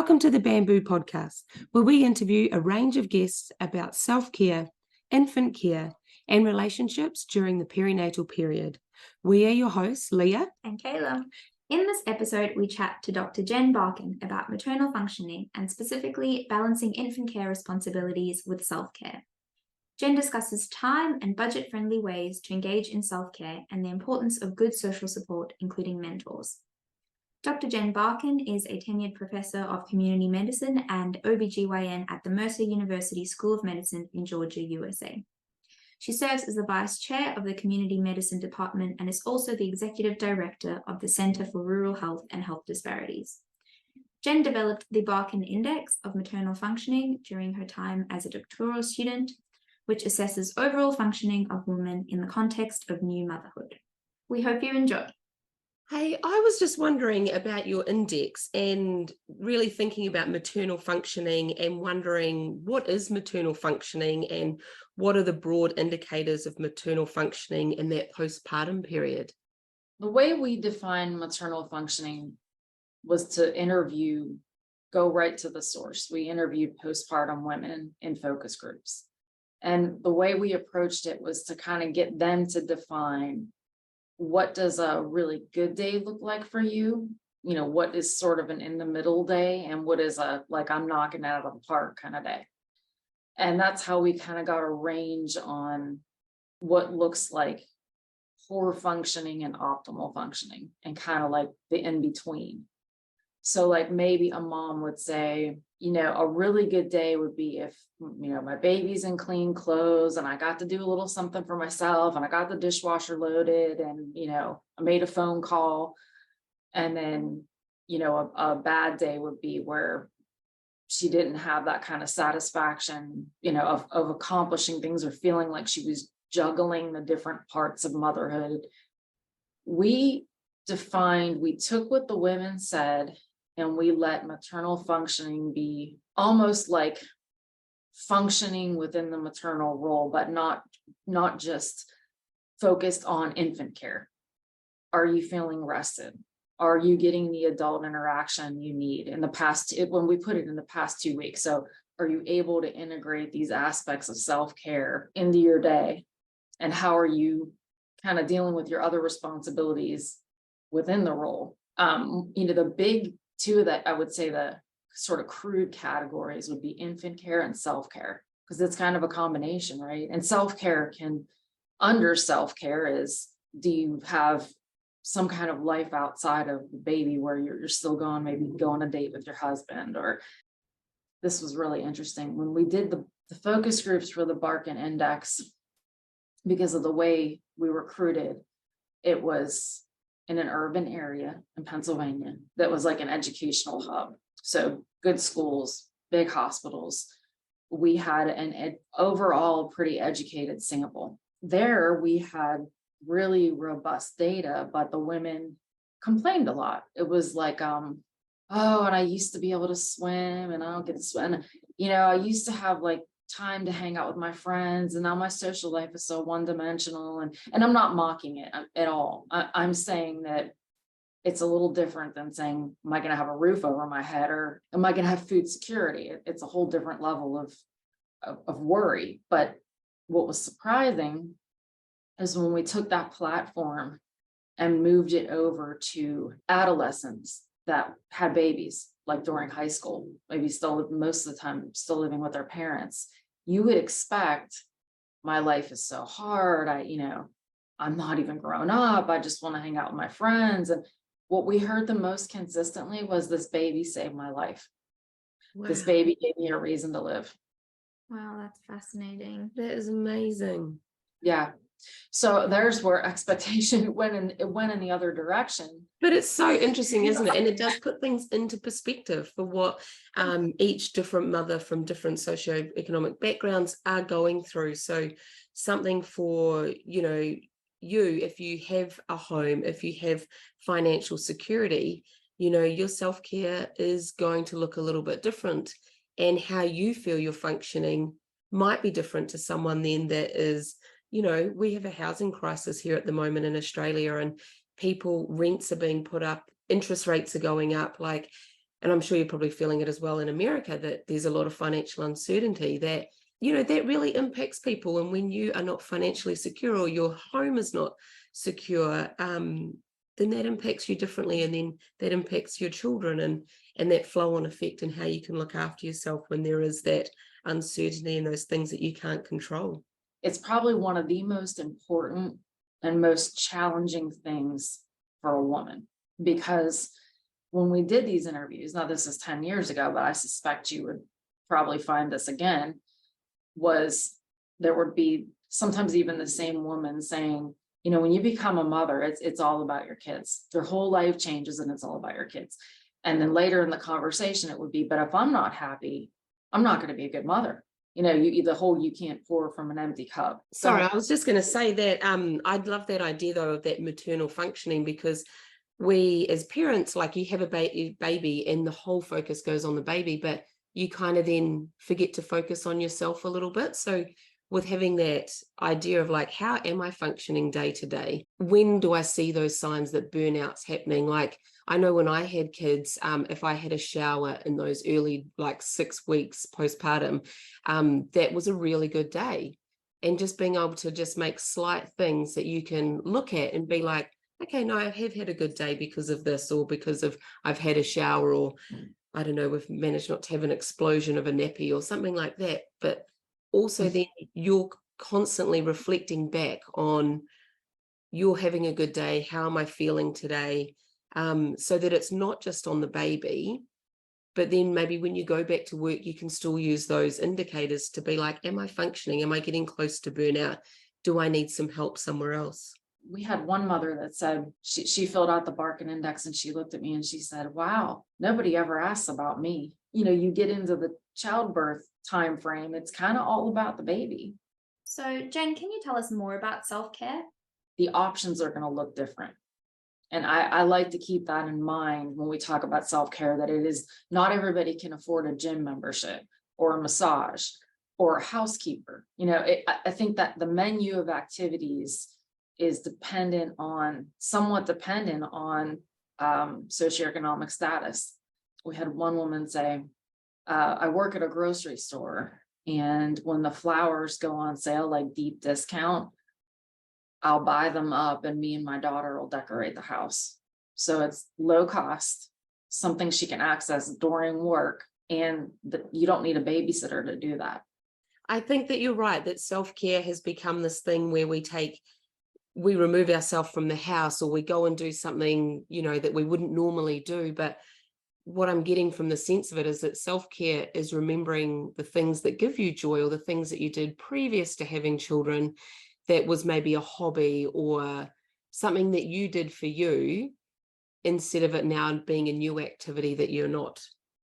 Welcome to the Bamboo Podcast, where we interview a range of guests about self-care, infant care, and relationships during the perinatal period. We are your hosts, Leah and Kaila. In this episode, we chat to Dr. Jen Barkin about maternal functioning and specifically balancing infant care responsibilities with self-care. Jen discusses time and budget-friendly ways to engage in self-care and the importance of good social support, including mentors. Dr. Jen Barkin is a tenured professor of community medicine and OBGYN at the Mercer University School of Medicine in Georgia, USA. She serves as the vice chair of the Community Medicine Department and is also the executive director of the Center for Rural Health and Health Disparities. Jen developed the Barkin Index of Maternal Functioning during her time as a doctoral student, which assesses overall functioning of women in the context of new motherhood. We hope you enjoy. Hey, I was just wondering about your index and really thinking about maternal functioning and wondering what is maternal functioning and what are the broad indicators of maternal functioning in that postpartum period? The way we define maternal functioning was to go right to the source. We interviewed postpartum women in focus groups. And the way we approached it was to kind of get them to define, what does a really good day look like for you? You know, what is sort of an in the middle day, and what is I'm knocking it out of the park kind of day. And that's how we kind of got a range on what looks like poor functioning and optimal functioning, and kind of like the in between. So like maybe a mom would say, a really good day would be if, my baby's in clean clothes and I got to do a little something for myself and I got the dishwasher loaded and, I made a phone call. And then, a bad day would be where she didn't have that kind of satisfaction, of accomplishing things or feeling like she was juggling the different parts of motherhood. We took what the women said, and we let maternal functioning be almost like functioning within the maternal role, but not just focused on infant care. Are you feeling rested? Are you getting the adult interaction you need when we put it in the past 2 weeks? So are you able to integrate these aspects of self-care into your day? And how are you kind of dealing with your other responsibilities within the role? The big two that I would say the sort of crude categories would be infant care and self-care, because it's kind of a combination, right? And under self-care is, do you have some kind of life outside of the baby where you're still going, maybe go on a date with your husband? Or this was really interesting when we did the focus groups for the Barkin Index, because of the way we recruited, it was in an urban area in Pennsylvania that was like an educational hub. So good schools, big hospitals. We had an overall pretty educated sample. There we had really robust data, but the women complained a lot. It was like, and I used to be able to swim and I don't get to swim. I used to have like time to hang out with my friends, and now my social life is so one-dimensional, and I'm not mocking it at all. I'm saying that it's a little different than saying, am I going to have a roof over my head, or am I going to have food security? It's a whole different level of worry. But what was surprising is when we took that platform and moved it over to adolescents that had babies, like during high school, maybe still most of the time still living with their parents, you would expect, my life is so hard. I'm not even grown up. I just want to hang out with my friends. And what we heard the most consistently was, this baby saved my life. Wow. This baby gave me a reason to live. Wow, that's fascinating. That is amazing. Yeah. So there's where expectation went in the other direction. But it's so interesting, isn't it? And it does put things into perspective for what each different mother from different socioeconomic backgrounds are going through. So something for, you, if you have a home, if you have financial security, your self-care is going to look a little bit different. And how you feel you're functioning might be different to someone then that is, we have a housing crisis here at the moment in Australia, and rents are being put up, interest rates are going up. Like, and I'm sure you're probably feeling it as well in America, that there's a lot of financial uncertainty that, you know, that really impacts people. And when you are not financially secure, or your home is not secure, then that impacts you differently, and then that impacts your children, and that flow on effect, and how you can look after yourself when there is that uncertainty and those things that you can't control. It's probably one of the most important and most challenging things for a woman, because when we did these interviews, now this is 10 years ago, but I suspect you would probably find this again, was there would be sometimes even the same woman saying, you know, when you become a mother, it's all about your kids. Your whole life changes and it's all about your kids. And then later in the conversation, it would be, but if I'm not happy, I'm not going to be a good mother. You know, you can't pour from an empty cup. Sorry, I was just going to say that I'd love that idea though of that maternal functioning, because we as parents, like, you have a baby and the whole focus goes on the baby, but you kind of then forget to focus on yourself a little bit. So with having that idea of like, how am I functioning day to day? When do I see those signs that burnout's happening? Like, I know when I had kids, if I had a shower in those early, like 6 weeks postpartum, that was a really good day. And just being able to just make slight things that you can look at and be like, okay, no, I have had a good day because of this, or because of I've had a shower, or I don't know, we've managed not to have an explosion of a nappy or something like that. But also then you're constantly reflecting back on, you're having a good day, how am I feeling today? So that it's not just on the baby, but then maybe when you go back to work, you can still use those indicators to be like, am I functioning? Am I getting close to burnout? Do I need some help somewhere else? We had one mother that said she filled out the Barkin index, and she looked at me and she said, wow, nobody ever asks about me. You know, you get into the childbirth time frame, it's kind of all about the baby. So Jen, can you tell us more about self-care? The options are going to look different. And I like to keep that in mind when we talk about self-care, that it is not everybody can afford a gym membership or a massage or a housekeeper. You know, I think that the menu of activities is somewhat dependent on socioeconomic status. We had one woman say, I work at a grocery store, and when the flowers go on sale, like deep discount, I'll buy them up and me and my daughter will decorate the house. So it's low cost, something she can access during work, and you don't need a babysitter to do that. I think that you're right, that self-care has become this thing where we remove ourselves from the house, or we go and do something, you know, that we wouldn't normally do. But what I'm getting from the sense of it is that self-care is remembering the things that give you joy, or the things that you did previous to having children, that was maybe a hobby or something that you did for you, instead of it now being a new activity that you're not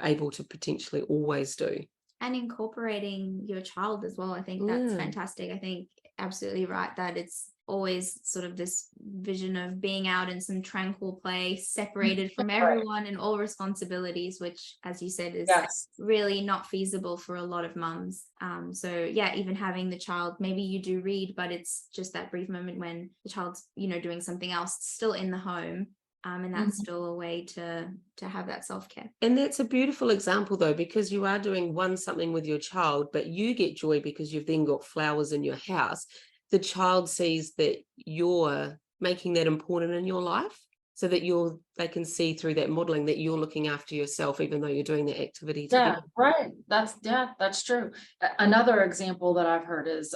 able to potentially always do. And incorporating your child as well. I think that's fantastic. I think absolutely right that it's always sort of this vision of being out in some tranquil place, separated from everyone and all responsibilities, which, as you said, is really not feasible for a lot of mums. So yeah, even having the child, maybe you do read, but it's just that brief moment when the child's, you know, doing something else, still in the home. And that's still a way to have that self-care. And that's a beautiful example though, because you are doing something with your child, but you get joy because you've then got flowers in your house. The child sees that you're making that important in your life, so that they can see through that modeling that you're looking after yourself, even though you're doing the activity together. Right. That's true. Another example that I've heard is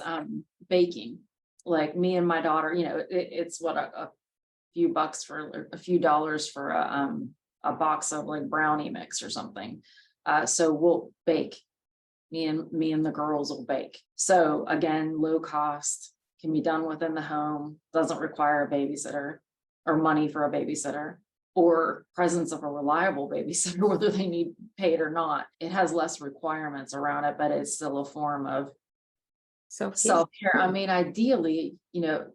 baking. Like me and my daughter, you know, it's what a few bucks for a few dollars for a box of like brownie mix or something. So we'll bake. Me and the girls will bake. So again, low cost, can be done within the home, doesn't require a babysitter or money for a babysitter, or presence of a reliable babysitter, whether they need paid or not. It has less requirements around it, but it's still a form of self-care. I mean, ideally, you know,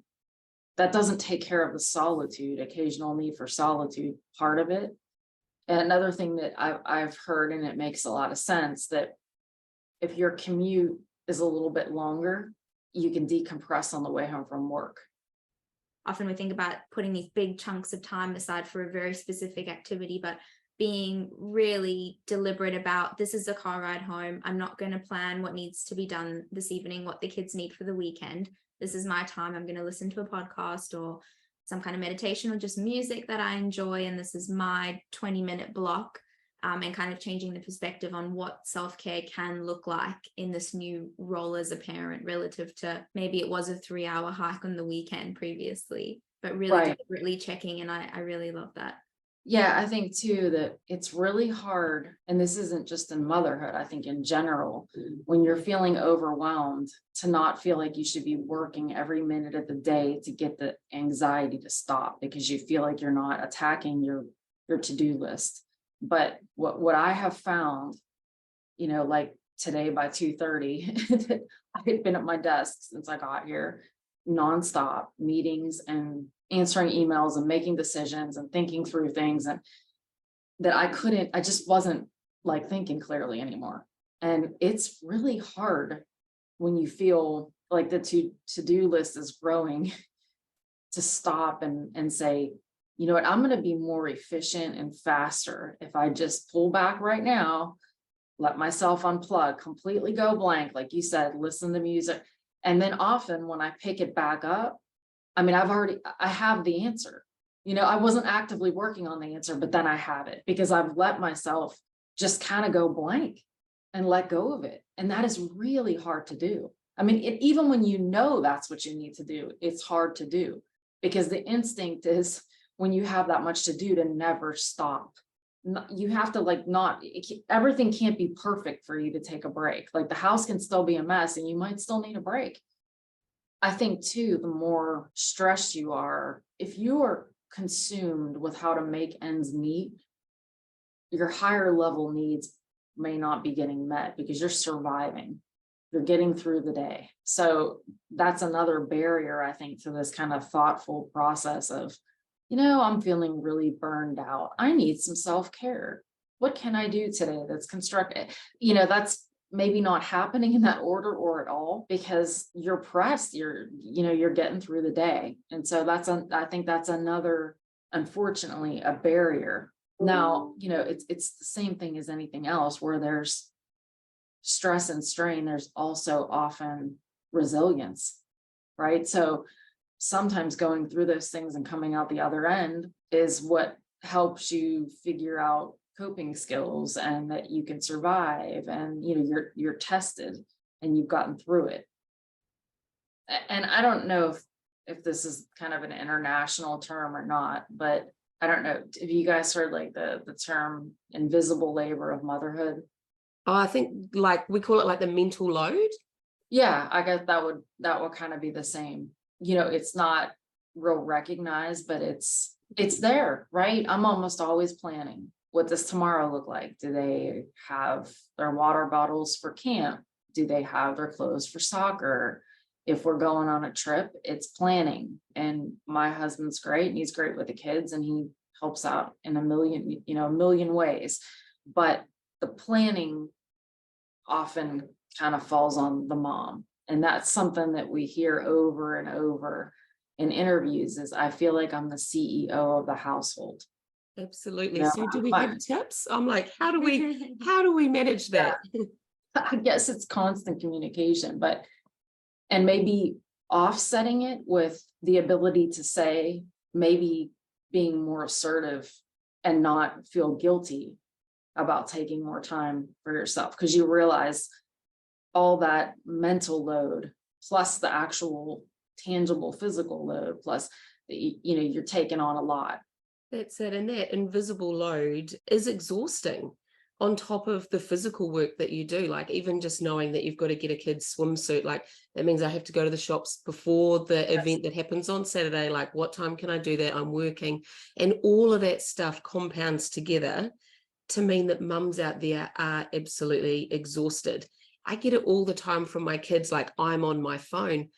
that doesn't take care of the solitude, occasional need for solitude part of it. And another thing that I've heard, and it makes a lot of sense, that if your commute is a little bit longer, you can decompress on the way home from work. Often we think about putting these big chunks of time aside for a very specific activity, but being really deliberate about, this is a car ride home. I'm not going to plan what needs to be done this evening, what the kids need for the weekend. This is my time. I'm going to listen to a podcast or some kind of meditation or just music that I enjoy. And this is my 20-minute block, and kind of changing the perspective on what self-care can look like in this new role as a parent relative to maybe it was a 3-hour hike on the weekend previously, but really deliberately checking. And I really love that. Yeah, I think too that it's really hard, and this isn't just in motherhood, I think in general, when you're feeling overwhelmed, to not feel like you should be working every minute of the day to get the anxiety to stop because you feel like you're not attacking your to-do list. But what I have found, like today by 2:30, I had been at my desk since I got here, nonstop meetings and answering emails and making decisions and thinking through things, and that I just wasn't like thinking clearly anymore. And it's really hard when you feel like the to-do list is growing to stop and say, you know what, I'm going to be more efficient and faster if I just pull back right now, let myself unplug, completely go blank, like you said, listen to music. And then often when I pick it back up, I mean, I have the answer. I wasn't actively working on the answer, but then I have it because I've let myself just kind of go blank and let go of it. And that is really hard to do. I mean, even when that's what you need to do, it's hard to do because the instinct is when you have that much to do to never stop. You have to everything can't be perfect for you to take a break. Like the house can still be a mess and you might still need a break. I think too, the more stressed you are, if you are consumed with how to make ends meet, your higher level needs may not be getting met because you're surviving. You're getting through the day. So that's another barrier, I think, to this kind of thoughtful process of, I'm feeling really burned out. I need some self-care. What can I do today that's constructive? That's maybe not happening in that order or at all because you're pressed, you're getting through the day. And so I think that's another, unfortunately, a barrier. Now, it's the same thing as anything else where there's stress and strain, there's also often resilience, right? So sometimes going through those things and coming out the other end is what helps you figure out coping skills and that you can survive and you're tested and you've gotten through it. And I don't know if this is kind of an international term or not, but I don't know if you guys heard like the term invisible labor of motherhood. Oh, I think like we call it like the mental load. Yeah, I guess that would kind of be the same. It's not real recognized, but it's there, right? I'm almost always planning. What does tomorrow look like? Do they have their water bottles for camp? Do they have their clothes for soccer? If we're going on a trip, it's planning. And my husband's great and he's great with the kids and he helps out in a million ways. But the planning often kind of falls on the mom. And that's something that we hear over and over in interviews is I feel like I'm the CEO of the household. Absolutely. So do we have tips? I'm like, how do we manage that? I guess it's constant communication, and maybe offsetting it with the ability to say, maybe being more assertive and not feel guilty about taking more time for yourself because you realize all that mental load plus the actual tangible physical load plus you're taking on a lot. That's it. And that invisible load is exhausting on top of the physical work that you do. Like even just knowing that you've got to get a kid's swimsuit, like that means I have to go to the shops before the event that happens on Saturday. Like what time can I do that? I'm working. And all of that stuff compounds together to mean that mums out there are absolutely exhausted. I get it all the time from my kids. Like I'm on my phone,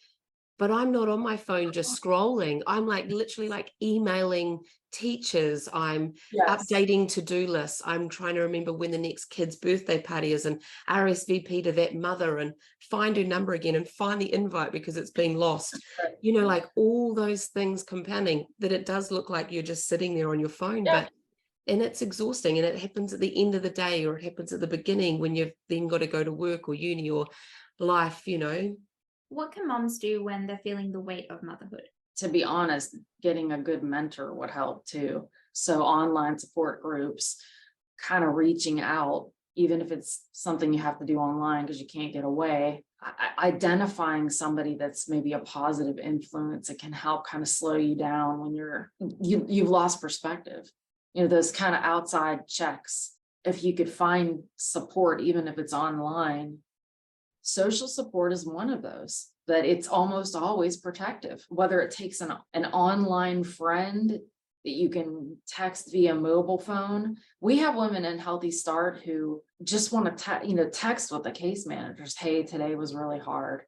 but I'm not on my phone just scrolling. I'm like literally like emailing teachers. I'm updating to-do lists. I'm trying to remember when the next kid's birthday party is and RSVP to that mother and find her number again and find the invite because it's been lost. Like all those things compounding that it does look like you're just sitting there on your phone, but And it's exhausting, and it happens at the end of the day, or it happens at the beginning when you've then got to go to work or uni or life, What can moms do when they're feeling the weight of motherhood? To be honest, getting a good mentor would help too. So online support groups, kind of reaching out, even if it's something you have to do online because you can't get away, identifying somebody that's maybe a positive influence that can help kind of slow you down when you've lost perspective. Those kind of outside checks. If you could find support, even if it's online, social support is one of those, that it's almost always protective, whether it takes an online friend that you can text via mobile phone. We have women in Healthy Start who just want to text with the case managers, hey, today was really hard.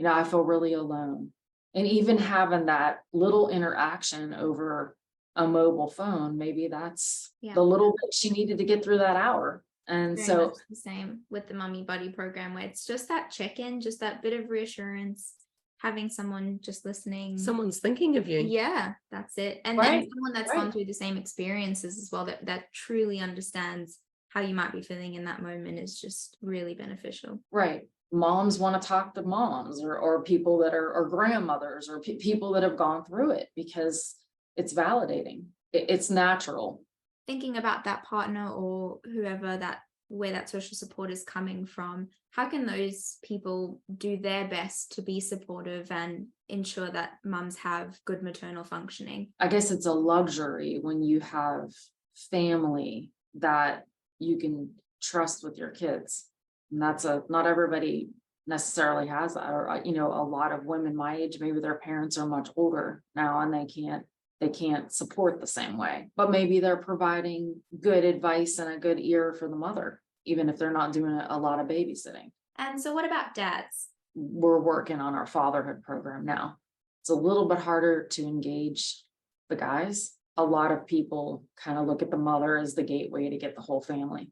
I feel really alone. And even having that little interaction over a mobile phone, maybe that's the little bit she needed to get through that hour. And Very so much the same with the Mummy Buddy program, where it's just that check-in, just that bit of reassurance, having someone just listening. Someone's thinking of you. Yeah, that's it. And Right, then someone that's gone through the same experiences as well, that truly understands how you might be feeling in that moment, is just really beneficial. right. Moms want to talk to moms or people that are grandmothers or people that have gone through it, because it's validating. It's natural. Thinking about that partner or whoever where that social support is coming from, how can those people do their best to be supportive and ensure that mums have good maternal functioning? I guess it's a luxury when you have family that you can trust with your kids. And not everybody necessarily has that. Or, a lot of women my age, maybe their parents are much older now and they can't support the same way, but maybe they're providing good advice and a good ear for the mother, even if they're not doing a lot of babysitting. And so what about dads? We're working on our fatherhood program now. It's a little bit harder to engage the guys. A lot of people kind of look at the mother as the gateway to get the whole family.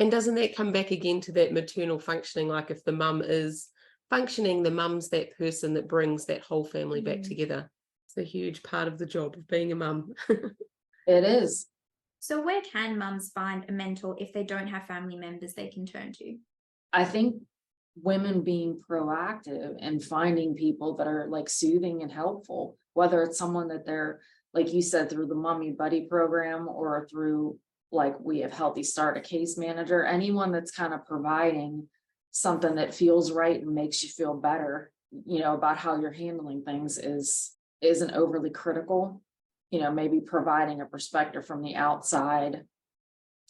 And doesn't that come back again to that maternal functioning? Like if the mum is functioning, the mum's that person that brings that whole family back together. It's a huge part of the job of being a mum. It is. So where can mums find a mentor if they don't have family members they can turn to? I think women being proactive and finding people that are like soothing and helpful, whether it's someone that they're, like you said, through the Mummy Buddy program or through, like we have Healthy Start, a case manager, anyone that's kind of providing something that feels right and makes you feel better, about how you're handling things isn't overly critical, maybe providing a perspective from the outside.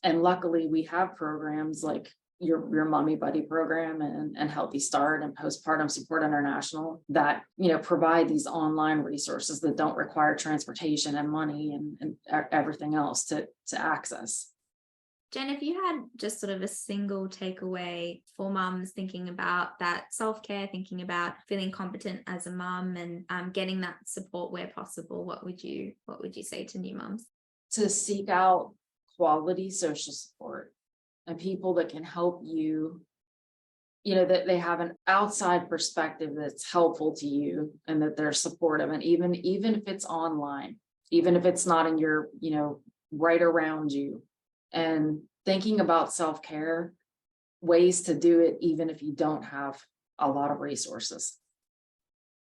And luckily we have programs like your Mummy Buddy program and Healthy Start and Postpartum Support International that, provide these online resources that don't require transportation and money and everything else to access. Jen, if you had just sort of a single takeaway for mums thinking about that self-care, thinking about feeling competent as a mum and getting that support where possible, what would you say to new mums? To seek out quality social support and people that can help you, that they have an outside perspective that's helpful to you and that they're supportive. And even if it's online, even if it's not in your, right around you, and thinking about self-care, ways to do it, even if you don't have a lot of resources.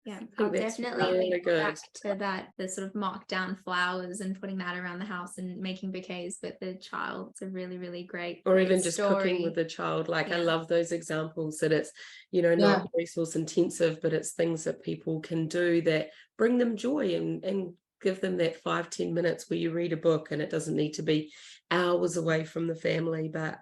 Yeah, I'll definitely really link good. back to that, the sort of marked down flowers and putting that around the house and making bouquets with the child. It's a really, really great Or great even just story. cooking with the child. Like I Yeah. love those examples that it's, not resource intensive, but it's things that people can do that bring them joy and give them that 5-10 minutes where you read a book, and it doesn't need to be hours away from the family. But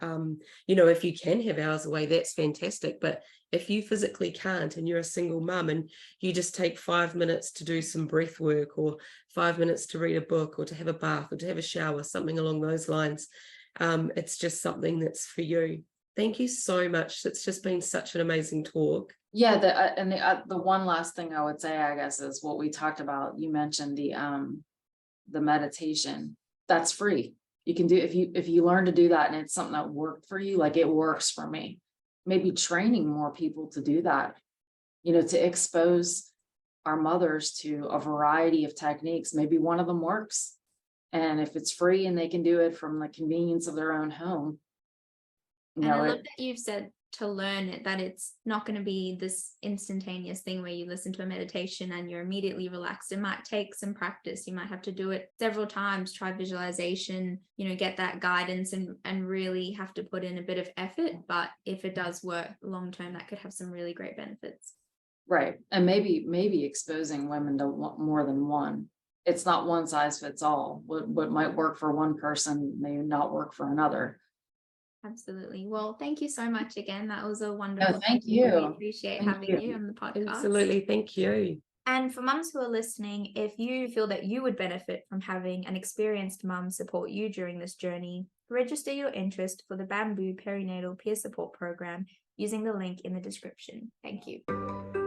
if you can have hours away, that's fantastic. But if you physically can't and you're a single mum and you just take 5 minutes to do some breath work or 5 minutes to read a book or to have a bath or to have a shower, something along those lines, it's just something that's for you. Thank you so much. It's just been such an amazing talk. Yeah, the one last thing I would say, I guess, is what we talked about. You mentioned the meditation. That's free. You can do if you learn to do that and it's something that worked for you, like it works for me. Maybe training more people to do that, to expose our mothers to a variety of techniques. Maybe one of them works And if it's free and they can do it from the convenience of their own home, And I love that you've said to learn it, that it's not going to be this instantaneous thing where you listen to a meditation and you're immediately relaxed. It might take some practice. You might have to do it several times, try visualization, get that guidance and really have to put in a bit of effort. But if it does work long term, that could have some really great benefits. Right. And maybe exposing women to more than one. It's not one size fits all. What might work for one person may not work for another. Absolutely. Well, thank you so much again. That was a wonderful. Thank you. We appreciate having you on the podcast. Absolutely. Thank you. And for mums who are listening, if you feel that you would benefit from having an experienced mum support you during this journey, register your interest for the Bamboo Perinatal Peer Support Program using the link in the description. Thank you.